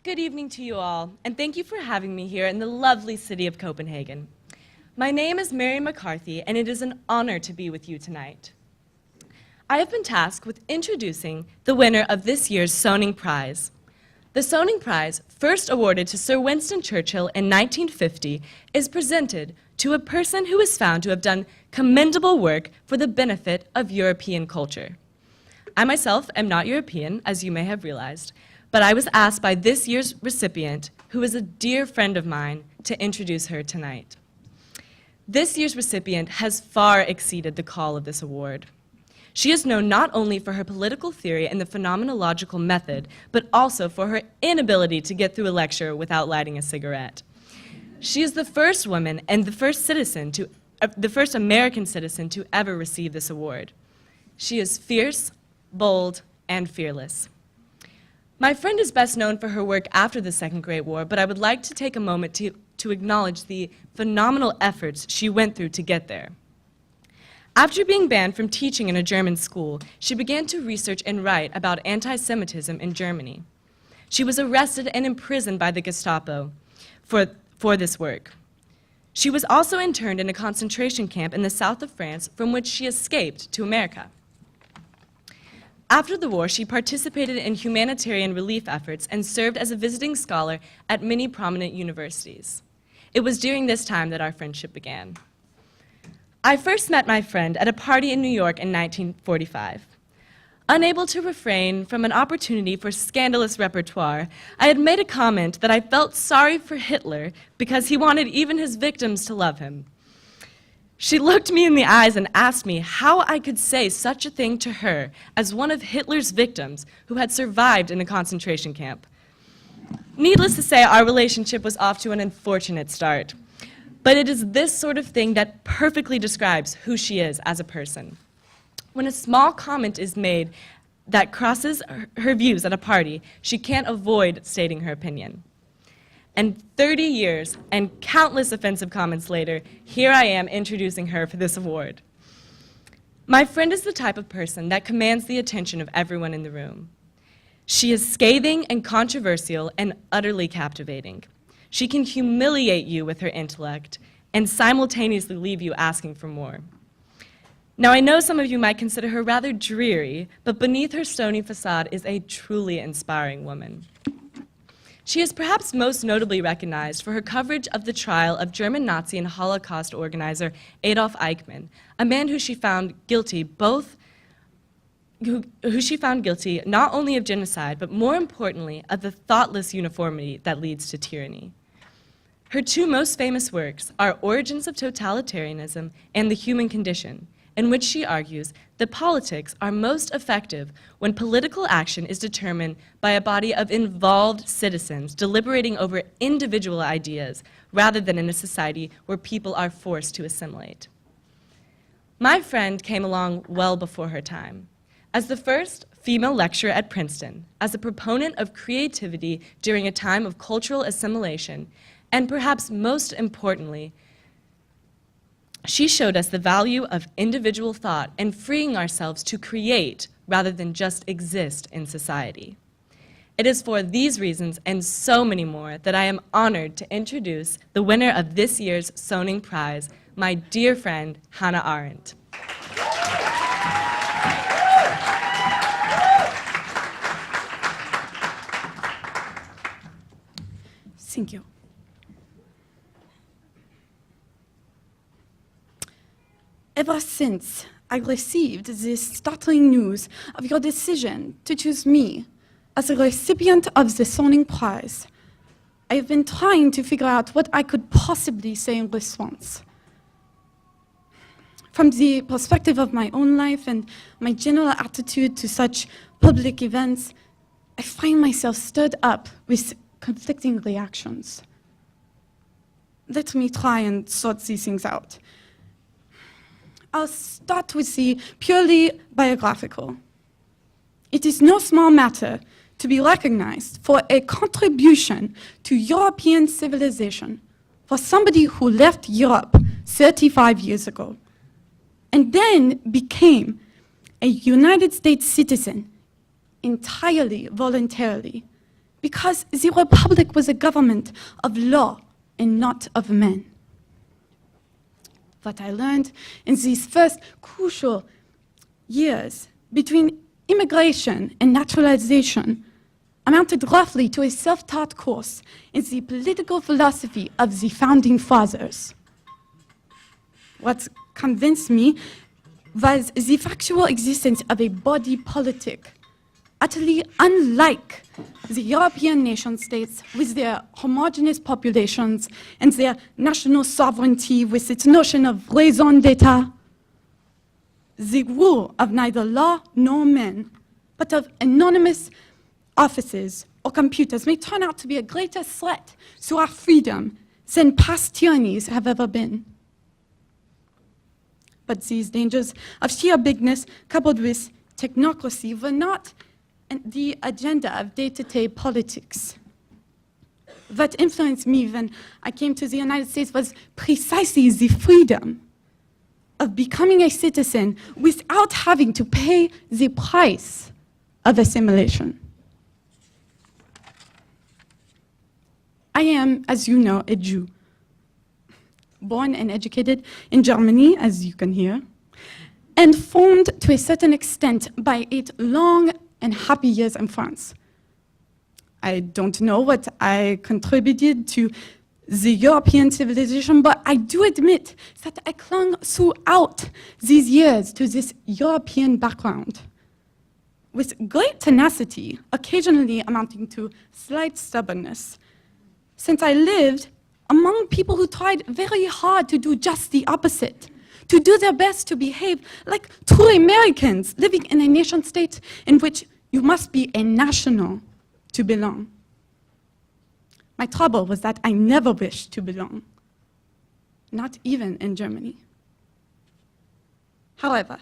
Good evening to you all, and thank you for having me here in the lovely city of Copenhagen. My name is Mary McCarthy, and it is an honor to be with you tonight. I have been tasked with introducing the winner of this year's Soning Prize. The Soning Prize, first awarded to Sir Winston Churchill in 1950, is presented to a person who is found to have done commendable work for the benefit of European culture. I myself am not European, as you may have realized, but I was asked by this year's recipient, who is a dear friend of mine, to introduce her tonight. This year's recipient has far exceeded the call of this award. She is known not only for her political theory and the phenomenological method, but also for her inability to get through a lecture without lighting a cigarette. She is the first woman and the first American citizen to ever receive this award. She is fierce, bold, and fearless. My friend is best known for her work after the Second Great War, but I would like to take a moment to acknowledge the phenomenal efforts she went through to get there. After being banned from teaching in a German school, she began to research and write about anti-Semitism in Germany. She was arrested and imprisoned by the Gestapo for this work. She was also interned in a concentration camp in the south of France, from which she escaped to America. After the war, she participated in humanitarian relief efforts and served as a visiting scholar at many prominent universities. It was during this time that our friendship began. I first met my friend at a party in New York in 1945. Unable to refrain from an opportunity for scandalous repertoire, I had made a comment that I felt sorry for Hitler because he wanted even his victims to love him. She looked me in the eyes and asked me how I could say such a thing to her as one of Hitler's victims who had survived in a concentration camp. Needless to say, our relationship was off to an unfortunate start. But it is this sort of thing that perfectly describes who she is as a person. When a small comment is made that crosses her views at a party, she can't avoid stating her opinion. And 30 years and countless offensive comments later, here I am introducing her for this award. My friend is the type of person that commands the attention of everyone in the room. She is scathing and controversial and utterly captivating. She can humiliate you with her intellect and simultaneously leave you asking for more. Now, I know some of you might consider her rather dreary, but beneath her stony facade is a truly inspiring woman. She is perhaps most notably recognized for her coverage of the trial of German Nazi and Holocaust organizer Adolf Eichmann, a man who she found guilty not only of genocide, but more importantly, of the thoughtless uniformity that leads to tyranny. Her two most famous works are Origins of Totalitarianism and The Human Condition, in which she argues that politics are most effective when political action is determined by a body of involved citizens deliberating over individual ideas rather than in a society where people are forced to assimilate. My friend came along well before her time. As the first female lecturer at Princeton, as a proponent of creativity during a time of cultural assimilation, and perhaps most importantly, she showed us the value of individual thought and freeing ourselves to create rather than just exist in society. It is for these reasons and so many more that I am honored to introduce the winner of this year's Soning Prize, my dear friend, Hannah Arendt. Thank you. Ever since I received this startling news of your decision to choose me as a recipient of the Soning Prize, I have been trying to figure out what I could possibly say in response. From the perspective of my own life and my general attitude to such public events, I find myself stirred up with conflicting reactions. Let me try and sort these things out. I'll start with the purely biographical. It is no small matter to be recognized for a contribution to European civilization for somebody who left Europe 35 years ago and then became a United States citizen entirely voluntarily because the Republic was a government of law and not of men. What I learned in these first crucial years between immigration and naturalization amounted roughly to a self-taught course in the political philosophy of the Founding Fathers. What convinced me was the factual existence of a body politic, utterly unlike the European nation-states with their homogeneous populations and their national sovereignty with its notion of raison d'etat. The rule of neither law nor men, but of anonymous offices or computers may turn out to be a greater threat to our freedom than past tyrannies have ever been. But these dangers of sheer bigness coupled with technocracy were not the agenda of day-to-day politics. What influenced me when I came to the United States was precisely the freedom of becoming a citizen without having to pay the price of assimilation. I am, as you know, a Jew, born and educated in Germany, as you can hear, and formed to a certain extent by 8 long and happy years in France. I don't know what I contributed to the European civilization, but I do admit that I clung throughout these years to this European background with great tenacity, occasionally amounting to slight stubbornness, since I lived among people who tried very hard to do just the opposite, to do their best to behave like true Americans living in a nation-state in which you must be a national to belong. My trouble was that I never wished to belong, not even in Germany. However,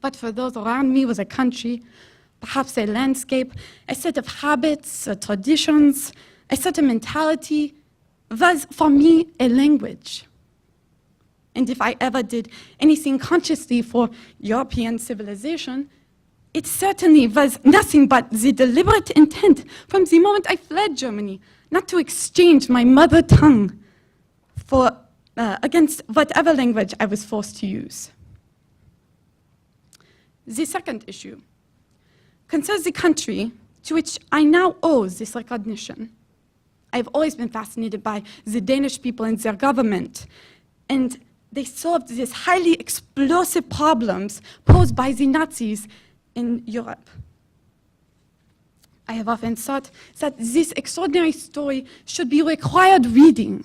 what for those around me was a country, perhaps a landscape, a set of habits, traditions, a certain mentality, was for me a language. And if I ever did anything consciously for European civilization, it certainly was nothing but the deliberate intent from the moment I fled Germany, not to exchange my mother tongue for, against whatever language I was forced to use. The second issue concerns the country to which I now owe this recognition. I've always been fascinated by the Danish people and their government, and they solved these highly explosive problems posed by the Nazis in Europe. I have often thought that this extraordinary story should be required reading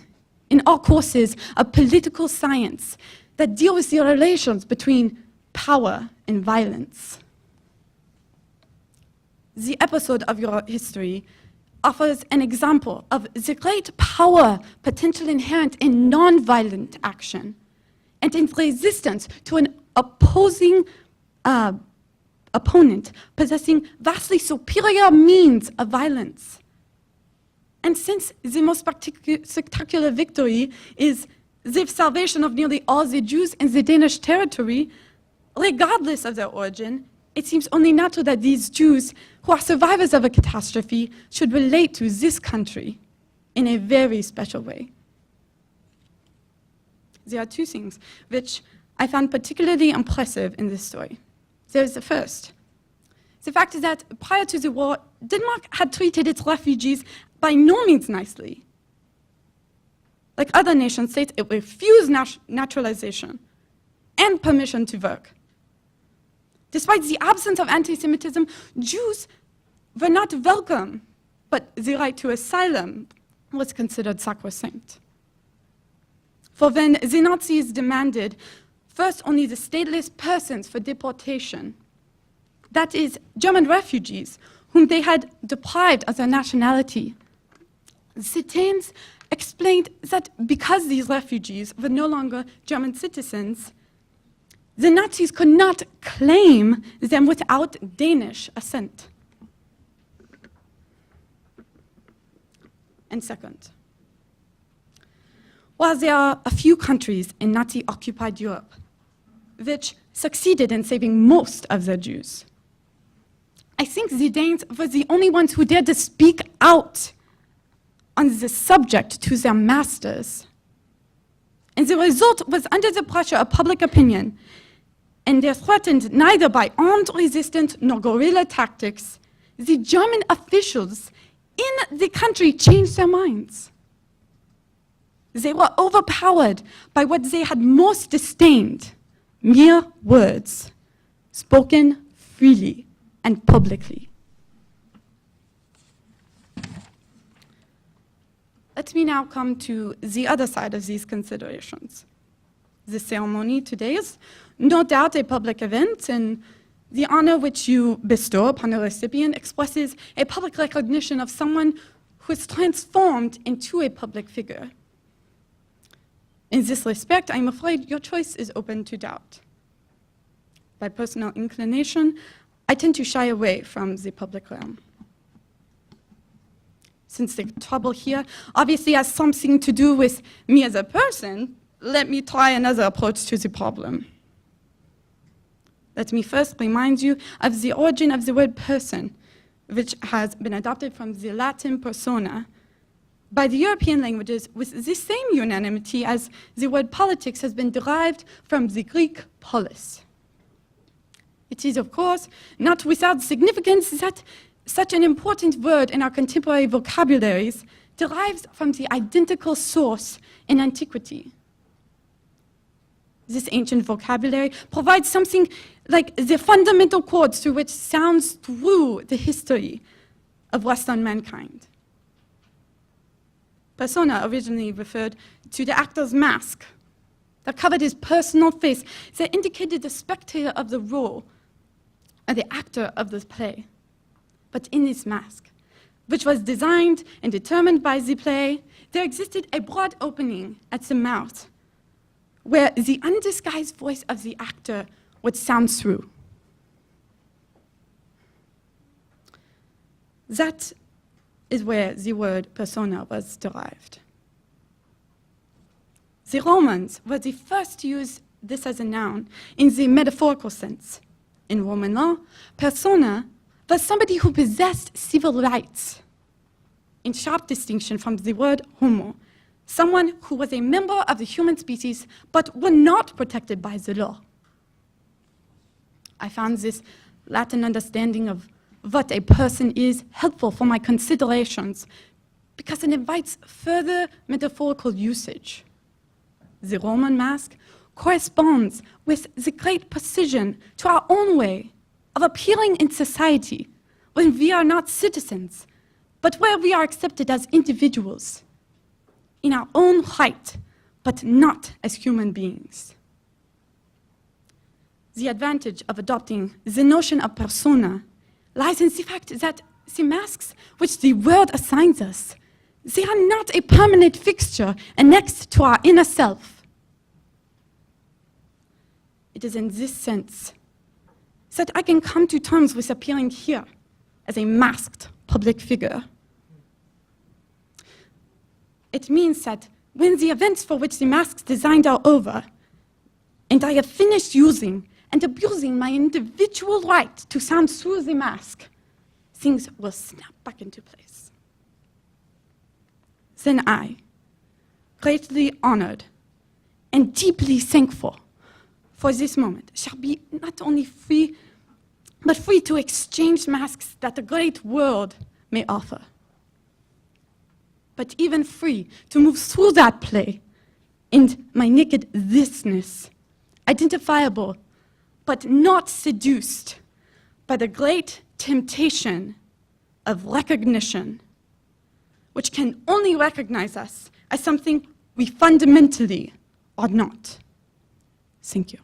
in all courses of political science that deal with the relations between power and violence. The episode of your history offers an example of the great power potential inherent in non-violent action and in resistance to an opposing opponent possessing vastly superior means of violence. And since the most spectacular victory is the salvation of nearly all the Jews in the Danish territory, regardless of their origin, it seems only natural that these Jews, who are survivors of a catastrophe, should relate to this country in a very special way. There are 2 things which I found particularly impressive in this story. There's the first. The fact is that prior to the war, Denmark had treated its refugees by no means nicely. Like other nation states, it refused naturalization and permission to work. Despite the absence of anti-Semitism, Jews were not welcome, but the right to asylum was considered sacrosanct. For when the Nazis demanded first only the stateless persons for deportation, that is, German refugees whom they had deprived of their nationality, the Danes explained that because these refugees were no longer German citizens, the Nazis could not claim them without Danish assent. And second, while there are a few countries in Nazi-occupied Europe which succeeded in saving most of their Jews, I think the Danes were the only ones who dared to speak out on the subject to their masters. And the result was under the pressure of public opinion, and they're threatened neither by armed resistance nor guerrilla tactics. The German officials in the country changed their minds. They were overpowered by what they had most disdained, mere words, spoken freely and publicly. Let me now come to the other side of these considerations. The ceremony today is no doubt a public event, and the honor which you bestow upon a recipient expresses a public recognition of someone who is transformed into a public figure. In this respect, I'm afraid your choice is open to doubt. By personal inclination, I tend to shy away from the public realm. Since the trouble here obviously has something to do with me as a person, let me try another approach to the problem. Let me first remind you of the origin of the word person, which has been adopted from the Latin persona by the European languages with the same unanimity as the word politics has been derived from the Greek polis. It is, of course, not without significance that such an important word in our contemporary vocabularies derives from the identical source in antiquity. This ancient vocabulary provides something like the fundamental chords through which sounds through the history of Western mankind. Persona originally referred to the actor's mask that covered his personal face, that indicated the spectator of the role, or the actor of the play. But in this mask, which was designed and determined by the play, there existed a broad opening at the mouth where the undisguised voice of the actor would sound through. That is where the word persona was derived. The Romans were the first to use this as a noun in the metaphorical sense. In Roman law, persona was somebody who possessed civil rights, in sharp distinction from the word homo, someone who was a member of the human species but were not protected by the law. I found this Latin understanding of what a person is helpful for my considerations because it invites further metaphorical usage. The Roman mask corresponds with the great precision to our own way of appearing in society when we are not citizens, but where we are accepted as individuals in our own right, but not as human beings. The advantage of adopting the notion of persona lies in the fact that the masks which the world assigns us, they are not a permanent fixture annexed to our inner self. It is in this sense that I can come to terms with appearing here as a masked public figure. It means that when the events for which the masks designed are over, and I have finished using and abusing my individual right to sound through the mask, things will snap back into place. Then I, greatly honored and deeply thankful for this moment, shall be not only free, but free to exchange masks that the great world may offer. But even free to move through that play in my naked thisness, identifiable, but not seduced by the great temptation of recognition, which can only recognize us as something we fundamentally are not. Thank you.